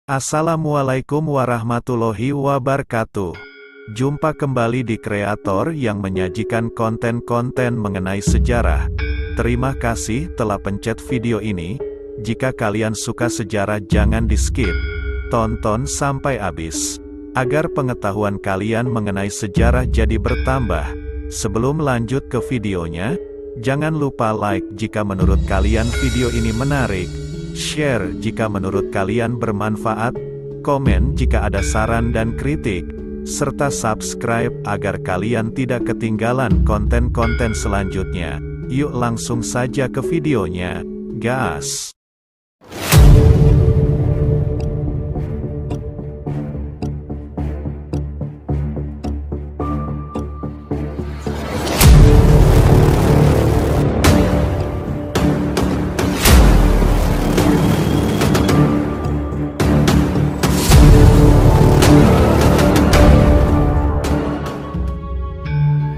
Assalamualaikum warahmatullahi wabarakatuh. Jumpa kembali di kreator yang menyajikan konten-konten mengenai sejarah. Terima kasih telah pencet video ini. Jika kalian suka sejarah jangan di-skip. Tonton sampai habis. Agar pengetahuan kalian mengenai sejarah jadi bertambah. Sebelum lanjut ke videonya, jangan lupa like jika menurut kalian video ini menarik. Share jika menurut kalian bermanfaat, komen jika ada saran dan kritik, serta subscribe agar kalian tidak ketinggalan konten-konten selanjutnya. Yuk langsung saja ke videonya, gas!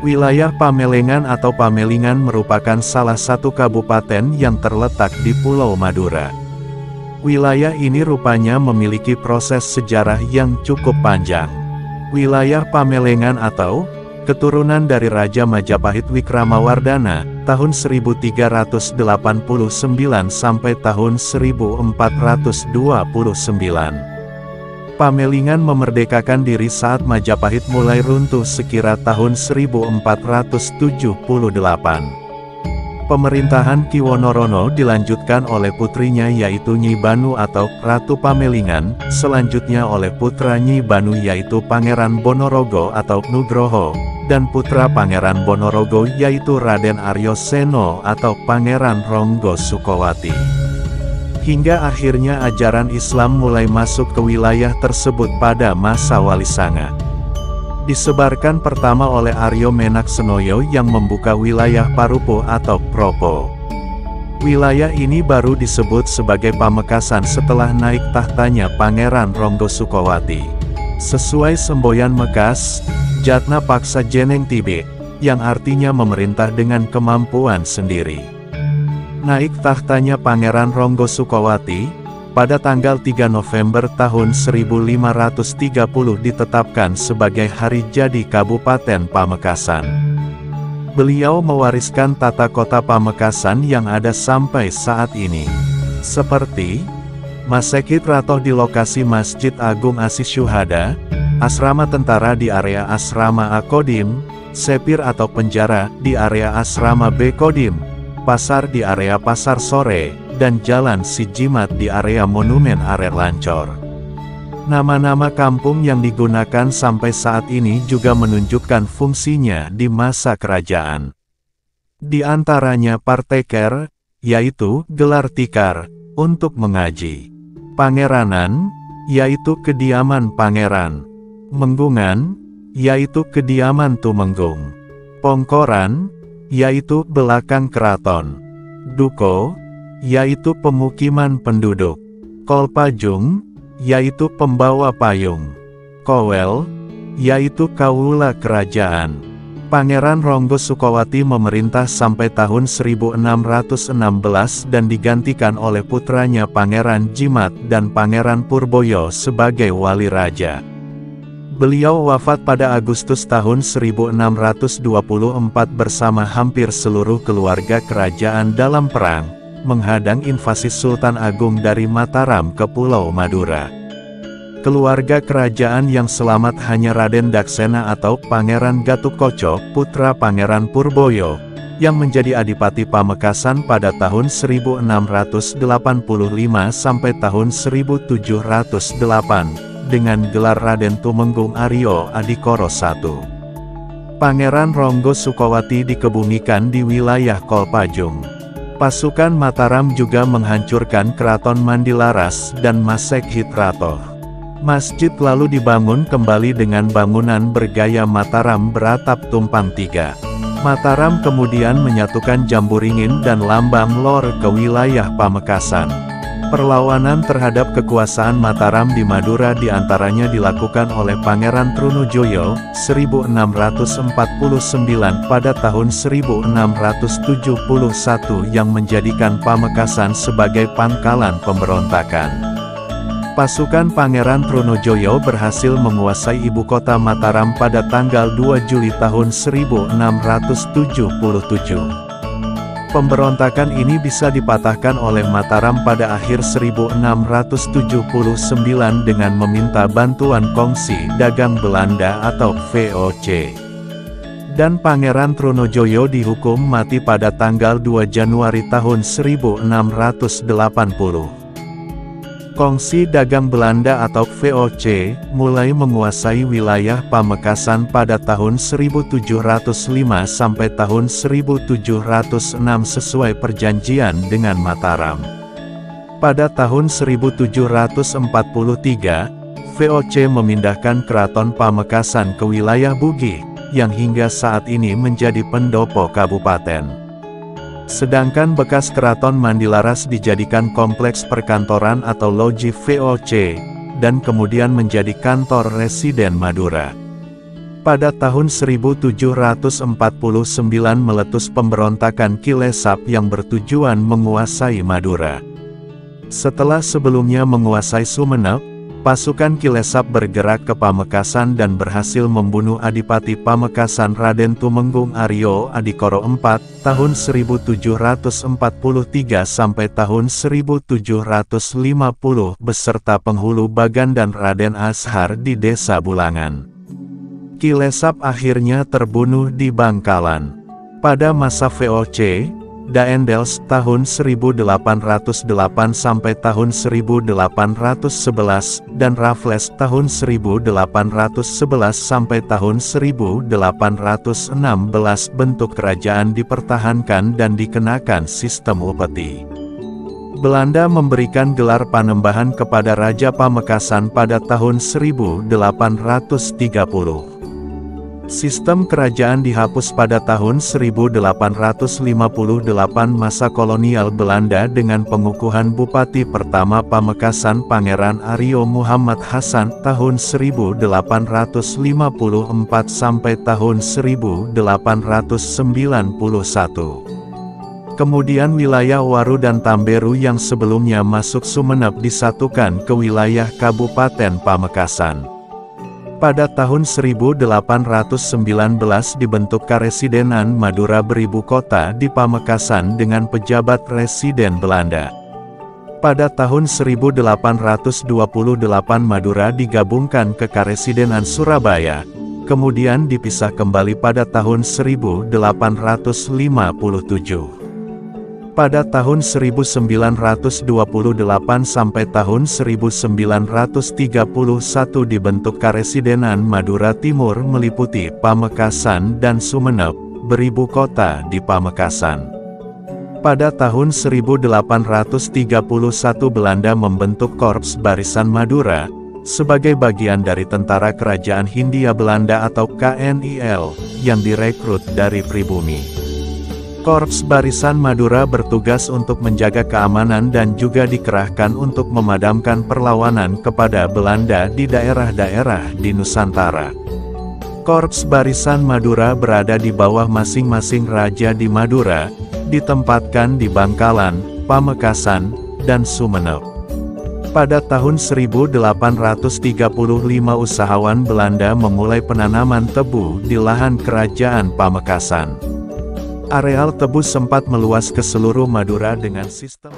Wilayah Pamelengan atau Pamelingan merupakan salah satu kabupaten yang terletak di Pulau Madura. Wilayah ini rupanya memiliki proses sejarah yang cukup panjang. Wilayah Pamelengan atau keturunan dari Raja Majapahit Wikramawardhana tahun 1389 sampai tahun 1429. Pamelingan memerdekakan diri saat Majapahit mulai runtuh sekira tahun 1478. Pemerintahan Ki Wonorono dilanjutkan oleh putrinya yaitu Nyi Banu atau Ratu Pamelingan, selanjutnya oleh putra Nyi Banu yaitu Pangeran Bonorogo atau Nugroho, dan putra Pangeran Bonorogo yaitu Raden Aryo Seno atau Pangeran Ronggo Sukowati. Hingga akhirnya ajaran Islam mulai masuk ke wilayah tersebut pada masa Wali Sanga. Disebarkan pertama oleh Aryo Menak Senoyo yang membuka wilayah Parupo atau Propo. Wilayah ini baru disebut sebagai Pamekasan setelah naik tahtanya Pangeran Ronggo Sukowati. Sesuai semboyan Mekas, Jatna Paksa Jeneng Tibe, yang artinya memerintah dengan kemampuan sendiri. Naik tahtanya Pangeran Ronggo Sukowati, pada tanggal 3 November tahun 1530 ditetapkan sebagai hari jadi Kabupaten Pamekasan. Beliau mewariskan tata kota Pamekasan yang ada sampai saat ini. Seperti, Masekit Ratoh di lokasi Masjid Agung Asis Syuhada, asrama tentara di area asrama Akodim, sepir atau penjara di area asrama Bekodim, pasar di area Pasar Sore, dan Jalan Sijimat di area Monumen Arer Lancor. Nama-nama kampung yang digunakan sampai saat ini juga menunjukkan fungsinya di masa kerajaan. Di antaranya Parteker, yaitu gelar tikar, untuk mengaji. Pangeranan, yaitu kediaman pangeran. Menggungan, yaitu kediaman tumenggung. Pongkoran, yaitu belakang keraton. Duko, yaitu pemukiman penduduk. Kolpajung, yaitu pembawa payung. Kowel, yaitu kawula kerajaan. Pangeran Ronggo Sukowati memerintah sampai tahun 1616 dan digantikan oleh putranya Pangeran Jimat dan Pangeran Purboyo sebagai wali raja. Beliau wafat pada Agustus tahun 1624 bersama hampir seluruh keluarga kerajaan dalam perang, menghadang invasi Sultan Agung dari Mataram ke Pulau Madura. Keluarga kerajaan yang selamat hanya Raden Daksena atau Pangeran Gatotkaca, putra Pangeran Purboyo, yang menjadi Adipati Pamekasan pada tahun 1685 sampai tahun 1708. Dengan gelar Raden Tumenggung Aryo Adikoro I. Pangeran Ronggo Sukowati dikebumikan di wilayah Kolpajung. Pasukan Mataram juga menghancurkan Keraton Mandilaras dan Masekit Ratoh. Masjid lalu dibangun kembali dengan bangunan bergaya Mataram beratap tumpang tiga. Mataram kemudian menyatukan Jamburingin dan Lambang Lor ke wilayah Pamekasan. Perlawanan terhadap kekuasaan Mataram di Madura diantaranya dilakukan oleh Pangeran Trunojoyo, 1649 pada tahun 1671 yang menjadikan Pamekasan sebagai pangkalan pemberontakan. Pasukan Pangeran Trunojoyo berhasil menguasai ibu kota Mataram pada tanggal 2 Juli tahun 1677. Pemberontakan ini bisa dipatahkan oleh Mataram pada akhir 1679 dengan meminta bantuan Kongsi Dagang Belanda atau VOC. Dan Pangeran Trunojoyo dihukum mati pada tanggal 2 Januari tahun 1680. Kongsi Dagang Belanda atau VOC mulai menguasai wilayah Pamekasan pada tahun 1705 sampai tahun 1706 sesuai perjanjian dengan Mataram. Pada tahun 1743, VOC memindahkan Keraton Pamekasan ke wilayah Bugis, yang hingga saat ini menjadi pendopo kabupaten. Sedangkan bekas Keraton Mandilaras dijadikan kompleks perkantoran atau loji VOC, dan kemudian menjadi kantor residen Madura. Pada tahun 1749 meletus pemberontakan Kilesap yang bertujuan menguasai Madura. Setelah sebelumnya menguasai Sumenep, pasukan Kilesap bergerak ke Pamekasan dan berhasil membunuh Adipati Pamekasan Raden Tumenggung Aryo Adikoro IV, tahun 1743 sampai tahun 1750 beserta penghulu Bagan dan Raden Ashar di Desa Bulangan. Kilesap akhirnya terbunuh di Bangkalan. Pada masa VOC, Daendels tahun 1808 sampai tahun 1811, dan Raffles tahun 1811 sampai tahun 1816 bentuk kerajaan dipertahankan dan dikenakan sistem upeti. Belanda memberikan gelar Panembahan kepada Raja Pamekasan pada tahun 1830. Sistem kerajaan dihapus pada tahun 1858 masa kolonial Belanda dengan pengukuhan Bupati pertama Pamekasan Pangeran Aryo Muhammad Hasan tahun 1854 sampai tahun 1891. Kemudian wilayah Waru dan Tamberu yang sebelumnya masuk Sumenep disatukan ke wilayah Kabupaten Pamekasan. Pada tahun 1819 dibentuk Karesidenan Madura beribu kota di Pamekasan dengan pejabat residen Belanda. Pada tahun 1828 Madura digabungkan ke Karesidenan Surabaya, kemudian dipisah kembali pada tahun 1857. Pada tahun 1928 sampai tahun 1931 dibentuk Karesidenan Madura Timur meliputi Pamekasan dan Sumenep, beribu kota di Pamekasan. Pada tahun 1831 Belanda membentuk Korps Barisan Madura, sebagai bagian dari Tentara Kerajaan Hindia Belanda atau KNIL, yang direkrut dari pribumi. Korps Barisan Madura bertugas untuk menjaga keamanan dan juga dikerahkan untuk memadamkan perlawanan kepada Belanda di daerah-daerah di Nusantara. Korps Barisan Madura berada di bawah masing-masing raja di Madura, ditempatkan di Bangkalan, Pamekasan, dan Sumenep. Pada tahun 1835 usahawan Belanda memulai penanaman tebu di lahan kerajaan Pamekasan. Areal tebu sempat meluas ke seluruh Madura dengan sistem